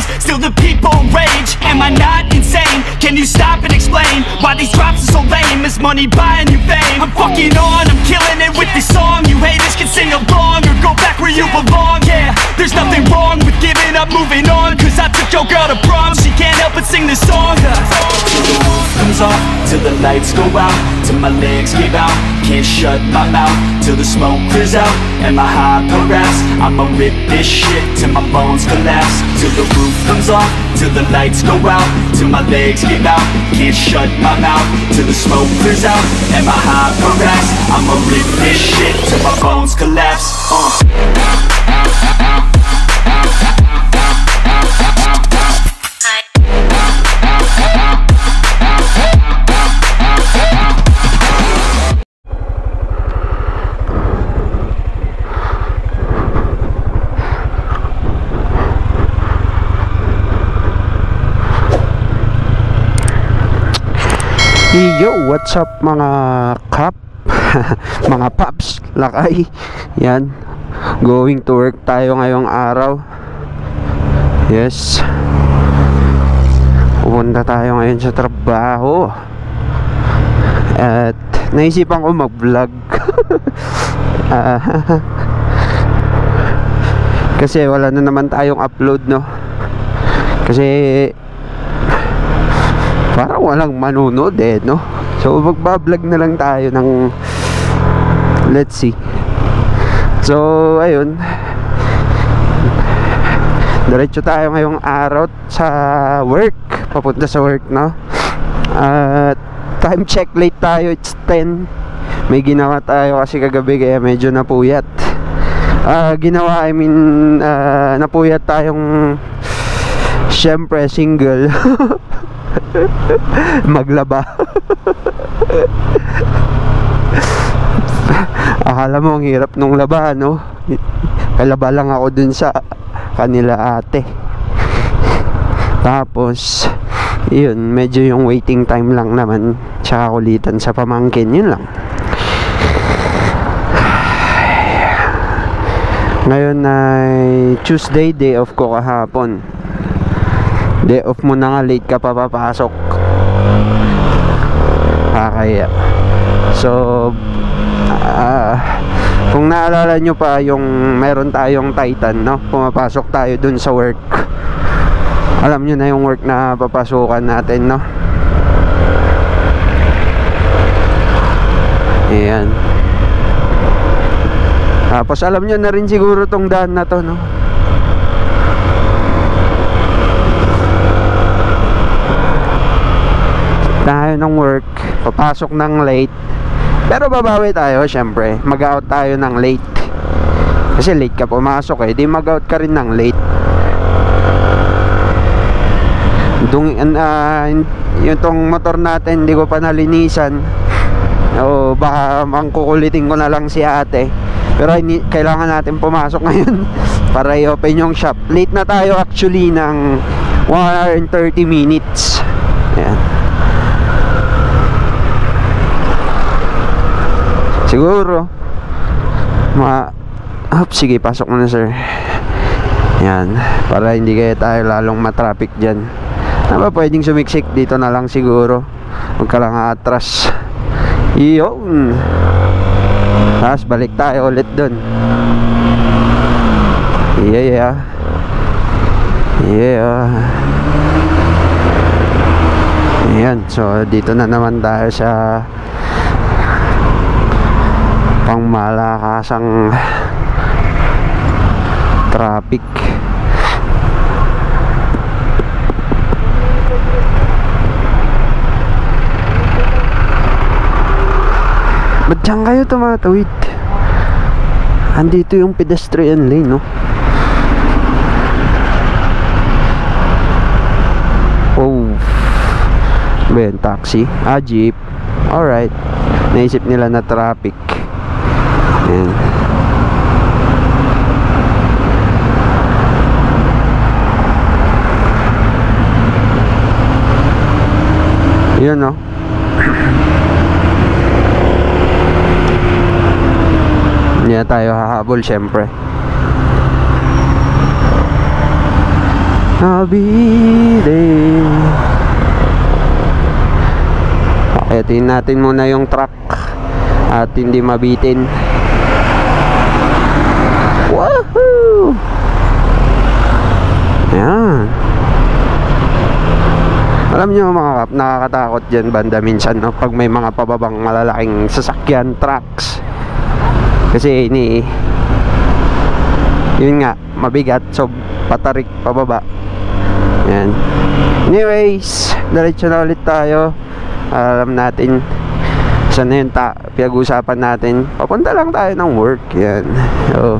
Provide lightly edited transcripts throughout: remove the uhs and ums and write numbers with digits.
change, still the people rage. Am I not insane? Can you stop and explain why these drops are so lame? Is money buying you fame? I'm fucking on, I'm killing it with this song. You haters can sing along or go back where you belong. Yeah, there's nothing wrong with giving up, moving on. Cause I took your girl to prom, she can't help but sing this song. Till the roof comes off, till the lights go out, till my legs give out, can't shut my mouth, till the smoke clears out, and my high parass. I'ma rip this shit till my bones collapse. Till the roof comes off, till the lights go out, till my legs give out, can't shut my mouth, till the smoke clears out, and my high parass. I'ma rip this shit till my bones collapse. Yo, what's up mga kap? Mga paps, lakay. Yan, going to work tayo ngayong araw. Yes, pupunta tayo ngayon sa trabaho. At naisipan ko mag-vlog. Kasi wala na naman tayong upload, no? Kasi parang walang manunod no? So magbablog na lang tayo ng let's see. So ayun, diretso tayo ngayong araw sa work, papunta sa work, no? Time check, late tayo, it's 10. May ginawa tayo kasi kagabi kaya medyo napuyat. Napuyat tayong syempre single. Maglaba. Akala mo ang hirap nung laba, no? Kalaba lang ako dun sa kanila ate. Tapos yun, medyo yung waiting time lang naman, tsaka kulitan sa pamangkin, yun lang. Ngayon ay Tuesday, day off ko kahapon. Day off mo na nga, late ka pa papasok. Kaya so kung naalala nyo pa yung meron tayong Titan, no? Pumapasok tayo dun sa work. Alam nyo na yung work na papasukan natin, no? Ayan. Tapos alam nyo na rin siguro tong daan na to, no? Tayo ng work, papasok ng late, pero babawi tayo syempre. Mag-out tayo ng late kasi late ka pumasok, di mag-out ka rin ng late. Yung tong motor natin hindi ko pa nalinisan, o baka mangkukulitin ko na lang si ate, pero kailangan natin pumasok ngayon para i-open yung shop. Late na tayo actually ng 1 hour and 30 minutes. Ayan. Siguro sige, pasok mo na sir. Yan, para hindi kaya tayo lalong matraffic dyan. Ano ba, pwedeng sumiksik dito na lang siguro, huwag ka lang atras. Yun. Tapos balik tayo ulit dun. Yeah. Ayan, so dito na naman tayo sa pangmalakasang traffic. Ba't dyan kayo tumatawid? Andito yung pedestrian lane, no? Oh, ben, taxi, jeep. Alright, naisip nila na traffic. Ayan. Yun, no? Hindi na tayo hahabol syempre. Nabili. Akitin natin muna yung truck at hindi mabitin. Woohoo! Ayan. Alam nyo mga kap, nakakatakot dyan banda minsan, no? Pag may mga pababang malalaking sasakyan, trucks. Kasi yun nga, mabigat, so patarik pababa. Ayan. Anyways, diretso na ulit tayo. Alam natin saan na yun pinag-usapan natin. Papunta lang tayo ng work. Yan. So,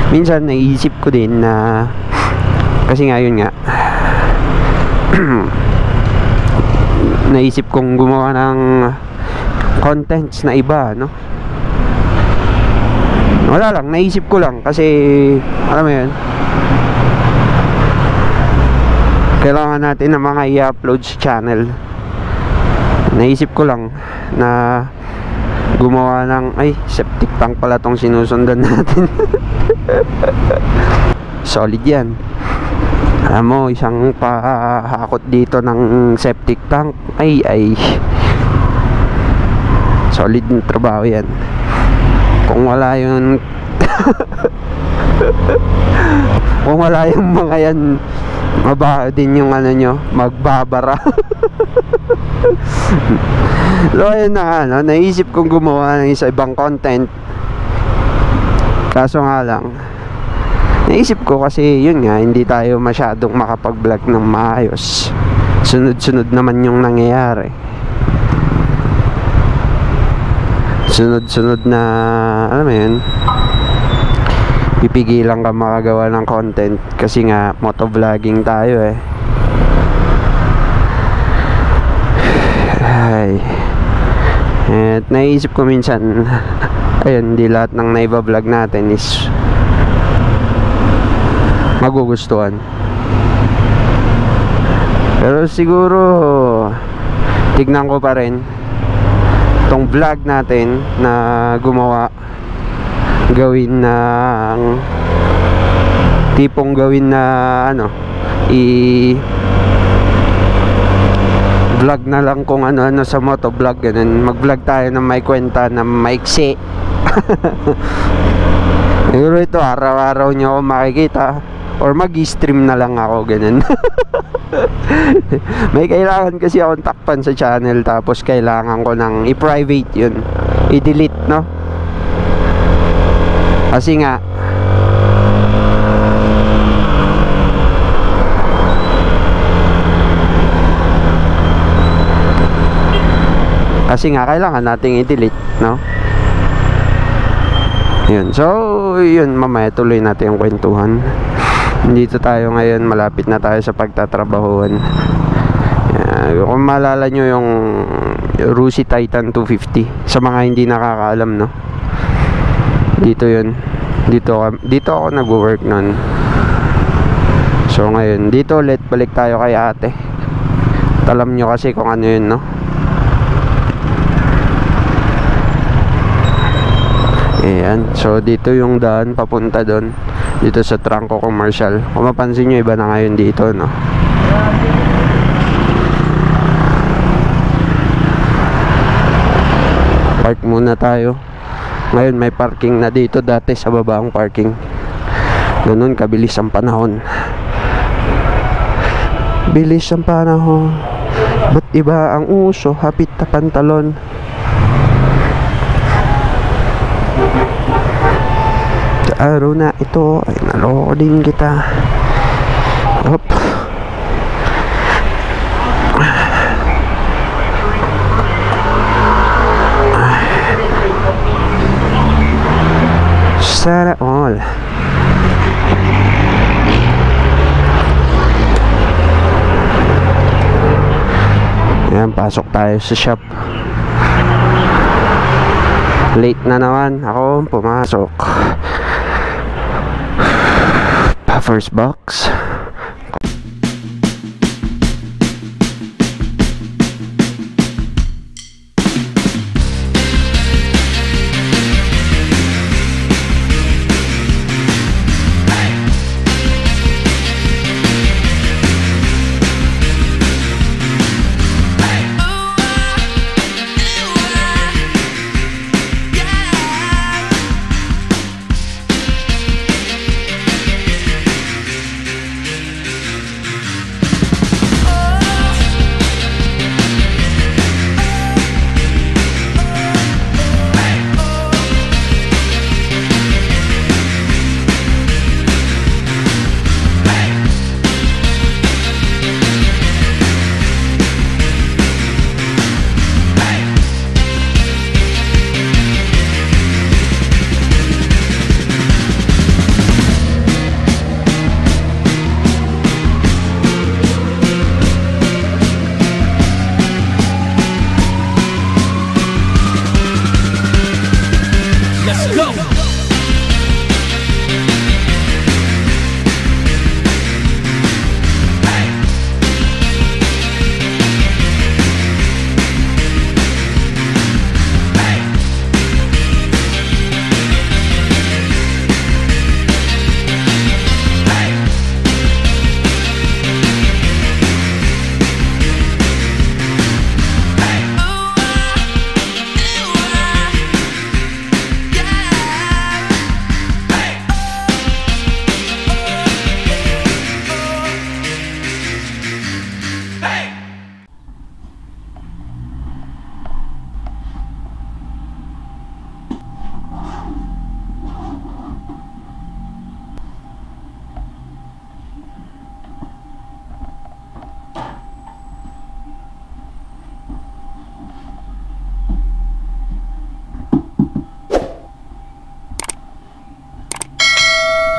minsan naisip ko din na kasi nga yun nga naisip kong gumawa ng contents na iba, no? Wala lang, naisip ko lang kasi alam mo yun, kailangan natin ng mga i-upload sa channel. Naisip ko lang na gumawa ng septic tank pala tong sinusundan natin. Solid yan. Alam mo, isang pahakot dito ng septic tank ay solid yung trabaho yan. Kung wala yun kung wala yung mga yan, mabaho din yung ano nyo, magbabara. So ayun na, naisip kong gumawa ng isa ibang content. Kaso nga lang, naisip ko kasi yun nga, hindi tayo masyadong makapag-vlog ng maayos. Sunod-sunod naman yung nangyayari. Sunod-sunod na, alam mo yun, pipigilan ka makagawa ng content kasi nga motovlogging tayo eh. Ay. At naisip ko minsan ayun, hindi lahat ng naiba-vlog natin is magugustuhan. Pero siguro tignan ko pa rin tong vlog natin na gumawa, gawin ng tipong gawin na ano, vlog na lang kung ano sa motovlog, ganun. Mag-vlog tayo na may kwenta na maiksi. Siguro ito araw-araw nyo ako makikita or mag-stream na lang ako, ganun. May kailangan kasi akong takpan sa channel, tapos kailangan ko nang i-private yun, i-delete, no? Kasi nga kailangan nating i-delete, no? Yun. So, yun, mamaya tuloy natin yung kwentuhan. Dito tayo ngayon, malapit na tayo sa pagtatrabahuan. Kung maalala nyo yung Rusi Titan 250, sa mga hindi nakakaalam, no? Dito yun. Dito ako nag-work nun. So ngayon, dito ulit balik tayo kay ate. Alam nyo kasi kung ano yun, no? Ayan. So dito yung daan papunta doon, dito sa Trangco Commercial. Kung mapansin nyo, iba na ngayon dito, no? Park muna tayo. Ngayon may parking na dito, dati sa baba ang parking. Ganun kabilis ang panahon. Bilis ang panahon, ba't iba ang uso, hapit na pantalon. Sa araw na ito ay naloko din kita. Hop. Sana all. Ayan, pasok tayo sa shop. Late na naman ako pumasok. First box.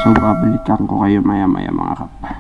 So babalikan ko kayo maya maya mga kap.